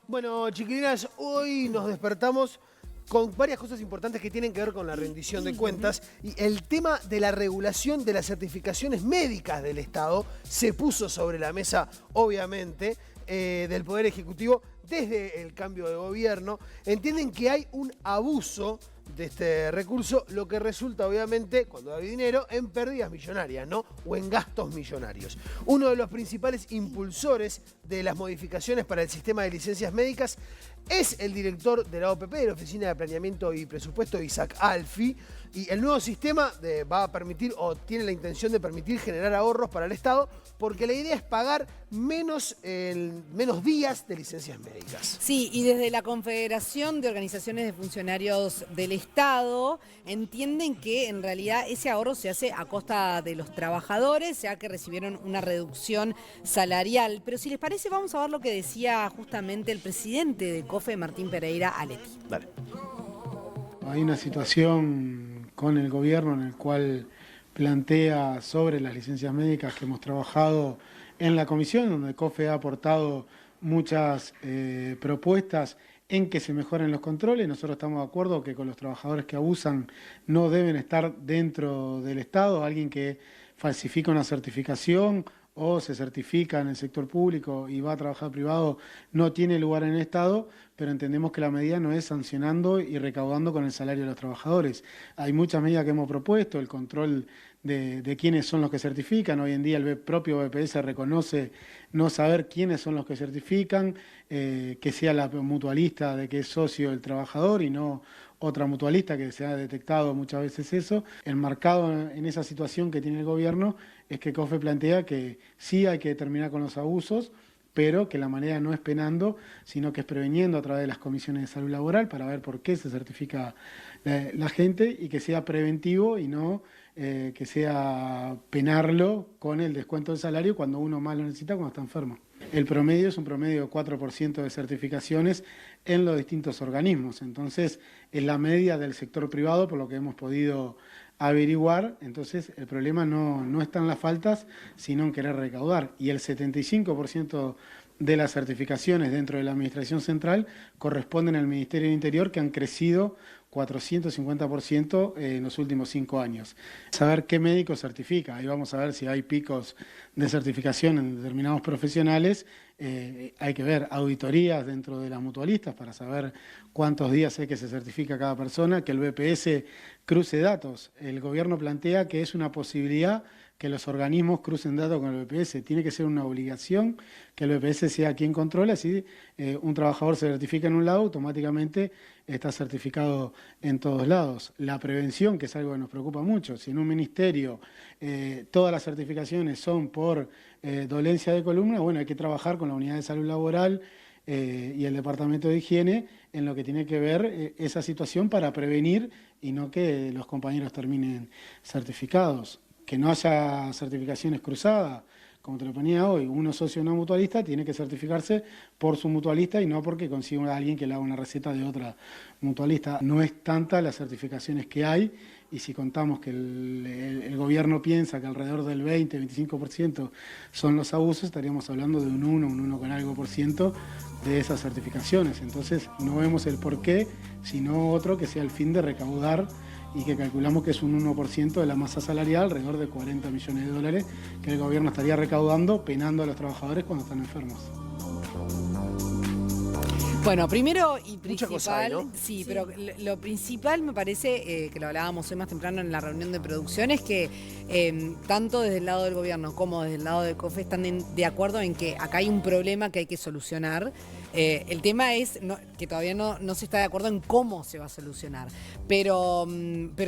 Bueno, chiquilinas, hoy nos despertamos con varias cosas importantes que tienen que ver con la rendición de cuentas y el tema de la regulación de las certificaciones médicas del Estado se puso sobre la mesa, obviamente, del Poder Ejecutivo desde el cambio de gobierno. Entienden que hay un abuso de este recurso, lo que resulta obviamente, cuando hay dinero, en pérdidas millonarias, ¿no? O en gastos millonarios. Uno de los principales impulsores de las modificaciones para el sistema de licencias médicas es el director de la OPP, de la Oficina de Planeamiento y Presupuesto, Isaac Alfi, y el nuevo sistema va a permitir, o tiene la intención de permitir, generar ahorros para el Estado, porque la idea es pagar menos días de licencias médicas. Sí, y desde la Confederación de Organizaciones de Funcionarios del Estado entienden que en realidad ese ahorro se hace a costa de los trabajadores, ya que recibieron una reducción salarial. Pero si les parece, vamos a ver lo que decía justamente el presidente de COFE, Martín Pereira Aletti. Dale. Hay una situación con el gobierno en el cual plantea sobre las licencias médicas que hemos trabajado en la comisión, donde COFE ha aportado muchas propuestas en que se mejoren los controles. Nosotros estamos de acuerdo que con los trabajadores que abusan no deben estar dentro del Estado. Alguien que falsifica una certificación o se certifica en el sector público y va a trabajar privado no tiene lugar en el Estado, pero entendemos que la medida no es sancionando y recaudando con el salario de los trabajadores. Hay muchas medidas que hemos propuesto, el control de quiénes son los que certifican. Hoy en día el propio BPS reconoce no saber quiénes son los que certifican, que sea la mutualista de que es socio del trabajador y no otra mutualista, que se ha detectado muchas veces eso. Enmarcado en esa situación que tiene el gobierno es que COFE plantea que sí hay que terminar con los abusos, pero que la manera no es penando, sino que es preveniendo a través de las comisiones de salud laboral para ver por qué se certifica la gente y que sea preventivo y no que sea penarlo con el descuento del salario cuando uno más lo necesita, cuando está enfermo. El promedio es un promedio de 4% de certificaciones en los distintos organismos. Entonces, es la media del sector privado, por lo que hemos podido averiguar. Entonces, el problema no está en las faltas, sino en querer recaudar. Y el 75% de las certificaciones dentro de la Administración Central corresponden al Ministerio del Interior, que han crecido 450% en los últimos 5 años. Saber qué médico certifica, ahí vamos a ver si hay picos de certificación en determinados profesionales. Hay que ver auditorías dentro de las mutualistas para saber cuántos días hay que se certifica cada persona, que el BPS cruce datos. El gobierno plantea que es una posibilidad que los organismos crucen datos con el BPS. Tiene que ser una obligación que el BPS sea quien controla. Si un trabajador se certifica en un lado, automáticamente está certificado en todos lados. La prevención, que es algo que nos preocupa mucho. Si en un ministerio todas las certificaciones son por dolencia de columna, bueno, hay que trabajar con la unidad de salud laboral y el departamento de higiene en lo que tiene que ver esa situación para prevenir y no que los compañeros terminen certificados. Que no haya certificaciones cruzadas, como te lo ponía hoy, uno socio de una mutualista tiene que certificarse por su mutualista y no porque consiga a alguien que le haga una receta de otra mutualista. No es tanta las certificaciones que hay, y si contamos que el gobierno piensa que alrededor del 20-25% son los abusos, estaríamos hablando de un 1 con algo por ciento de esas certificaciones. Entonces no vemos el porqué, sino otro que sea el fin de recaudar, y que calculamos que es un 1% de la masa salarial, alrededor de 40 millones de dólares, que el gobierno estaría recaudando, penando a los trabajadores cuando están enfermos. Bueno, primero y principal, mucha cosa hay, ¿no? Sí, pero lo principal me parece, que lo hablábamos hoy más temprano en la reunión de producción, es que tanto desde el lado del gobierno como desde el lado de COFE están de acuerdo en que acá hay un problema que hay que solucionar. El tema es que todavía no se está de acuerdo en cómo se va a solucionar. Pero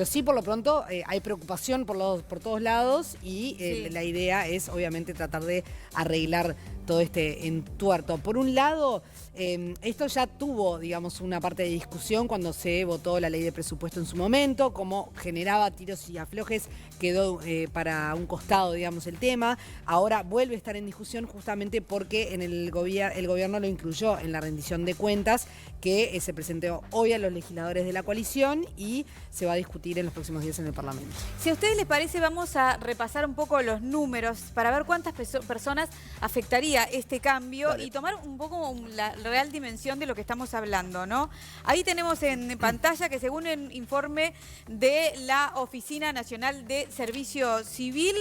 sí, por lo pronto, hay preocupación por todos lados y la idea es, obviamente, tratar de arreglar todo este entuerto. Por un lado, esto ya tuvo, digamos, una parte de discusión cuando se votó la ley de presupuesto en su momento, cómo generaba tiros y aflojes, quedó para un costado, digamos, el tema. Ahora vuelve a estar en discusión justamente porque el gobierno lo incluyó en la rendición de cuentas que se presentó hoy a los legisladores de la coalición y se va a discutir en los próximos días en el Parlamento. Si a ustedes les parece, vamos a repasar un poco los números para ver cuántas personas afectaría sería este cambio Dale. y tomar un poco la real dimensión de lo que estamos hablando, ¿no? Ahí tenemos en pantalla que según el informe de la Oficina Nacional de Servicio Civil,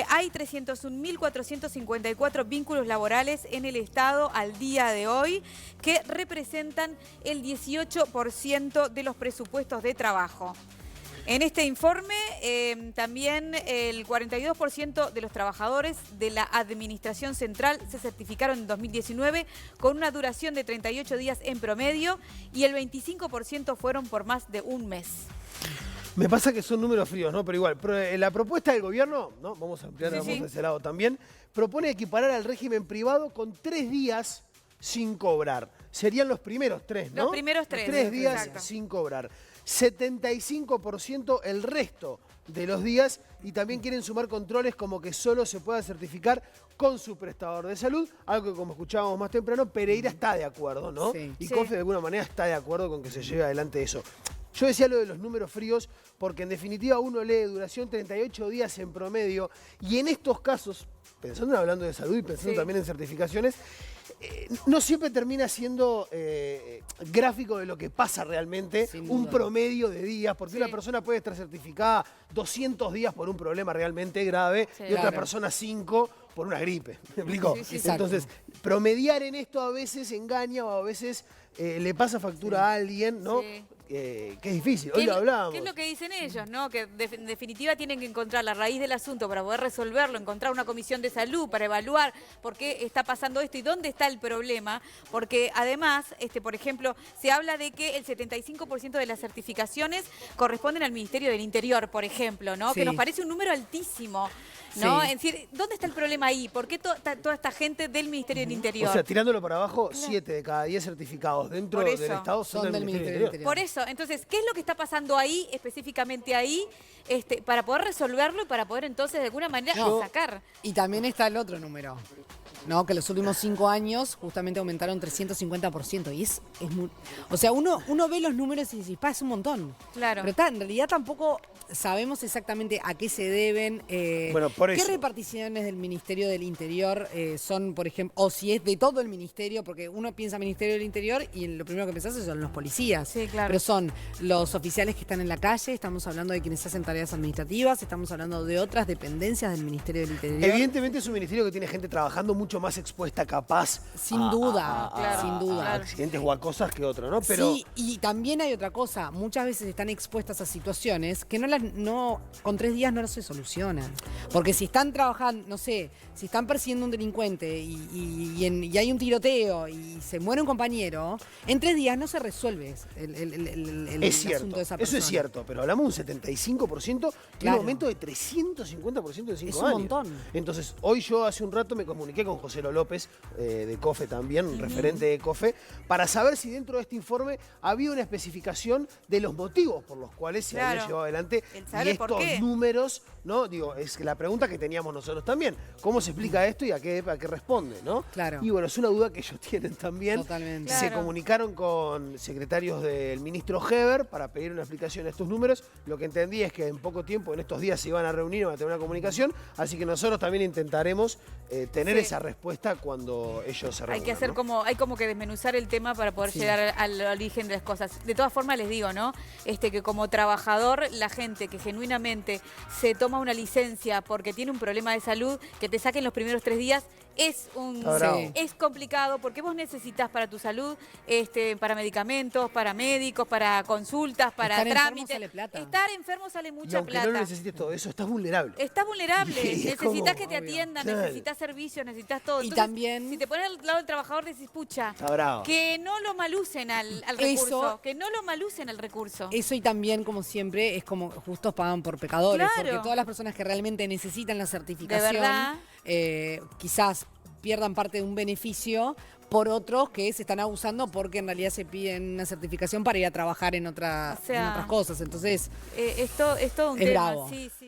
hay 301.454 vínculos laborales en el Estado al día de hoy, que representan el 18% de los presupuestos de trabajo. En este informe, también el 42% de los trabajadores de la Administración Central se certificaron en 2019 con una duración de 38 días en promedio y el 25% fueron por más de un mes. Me pasa que son números fríos, ¿no? Pero igual, la propuesta del gobierno, ¿no? Vamos a ampliar, vamos a ese lado también, propone equiparar al régimen privado con 3 días sin cobrar. Serían los primeros 3, ¿no? Los primeros 3. 3 días exacto. sin cobrar. 75% el resto de los días y también quieren sumar controles como que solo se pueda certificar con su prestador de salud, algo que como escuchábamos más temprano, Pereira está de acuerdo, ¿no? Sí. Y Sí. COFE de alguna manera está de acuerdo con que se lleve adelante eso. Yo decía lo de los números fríos porque en definitiva uno lee duración 38 días en promedio y en estos casos, pensando hablando de salud y pensando también en certificaciones, no siempre termina siendo gráfico de lo que pasa realmente, un promedio de días, porque una persona puede estar certificada 200 días por un problema realmente grave y otra persona 5 por una gripe. ¿Me explico? Entonces, promediar en esto a veces engaña o a veces le pasa factura a alguien, ¿no? Sí. Que es difícil, hoy lo hablábamos. ¿Qué es lo que dicen ellos, no? Que en definitiva tienen que encontrar la raíz del asunto para poder resolverlo, encontrar una comisión de salud para evaluar por qué está pasando esto y dónde está el problema, porque además, por ejemplo, se habla de que el 75% de las certificaciones corresponden al Ministerio del Interior, por ejemplo, ¿no? Sí. Que nos parece un número altísimo, ¿no? Sí. Es decir, ¿dónde está el problema ahí? ¿Por qué toda esta gente del Ministerio del Interior? O sea, tirándolo para abajo, 7 de cada 10 certificados dentro Por del eso. Estado son del Ministerio del Interior. Por eso, entonces, ¿qué es lo que está pasando ahí, específicamente ahí, para poder resolverlo y para poder entonces de alguna manera sacar? Y también está el otro número, ¿no? Que los últimos 5 años justamente aumentaron 350%. Y es muy... O sea, uno ve los números y dice, es un montón. Claro. Pero en realidad tampoco sabemos exactamente a qué se deben, Bueno, por qué eso. reparticiones del Ministerio del Interior son, por ejemplo, o si es de todo el Ministerio, porque uno piensa Ministerio del Interior y lo primero que pensás son los policías. Sí, claro. Pero son los oficiales que están en la calle, estamos hablando de quienes hacen tareas administrativas, estamos hablando de otras dependencias del Ministerio del Interior. Evidentemente es un ministerio que tiene gente trabajando mucho más expuesta, capaz. Sin duda, sin duda. A accidentes o a cosas que otro, ¿no? Pero Sí, y también hay otra cosa. Muchas veces están expuestas a situaciones que con 3 días no se solucionan. Porque si están trabajando, no sé, si están persiguiendo a un delincuente y hay un tiroteo y se muere un compañero, en 3 días no se resuelve el es cierto, asunto de esa eso persona. es cierto, pero hablamos de un 75% y un Claro. aumento de 350% en 5 Es un años. montón. Entonces, hoy yo hace un rato me comuniqué con José López, de COFE también, referente de COFE, para saber si dentro de este informe había una especificación de los motivos por los cuales se había llevado adelante El y saber por estos qué. números, ¿no? Digo, es la pregunta que teníamos nosotros también. ¿Cómo se explica esto y a qué responde, ¿no? Claro. Y bueno, es una duda que ellos tienen también. Totalmente. Se Claro. comunicaron con secretarios del ministro Heber para pedir una explicación de estos números. Lo que entendí es que en poco tiempo, en estos días, se iban a reunir, van a tener una comunicación. Así que nosotros también intentaremos tener esa respuesta cuando ellos se reúnan. Hay que hacer ¿no? hay como que desmenuzar el tema para poder llegar al origen de las cosas. De todas formas les digo, ¿no? Que como trabajador, la gente que genuinamente se toma una licencia porque tiene un problema de salud, que te saquen los primeros 3 días, es complicado porque vos necesitas para tu salud, para medicamentos, para médicos, para consultas, para Estar enfermo trámites. sale plata. Estar enfermo sale Y mucha aunque plata. no necesites todo eso, estás vulnerable. Estás vulnerable, Y es necesitas como- que te atiendan, Claro. necesitas servicios, necesitas todo. Y Entonces, también- si te pones al lado del trabajador, decís, pucha, Está bravo. que no lo malucen al recurso, que no lo malucen al recurso. Eso y también, como siempre, es como justos pagan por pecadores. Claro. Porque todas las personas que realmente necesitan la certificación, verdad. quizás pierdan parte de un beneficio por otros que se están abusando porque en realidad se piden una certificación para ir a trabajar en otras O sea, cosas. Entonces, Esto es todo un es tema. bravo. Sí, sí.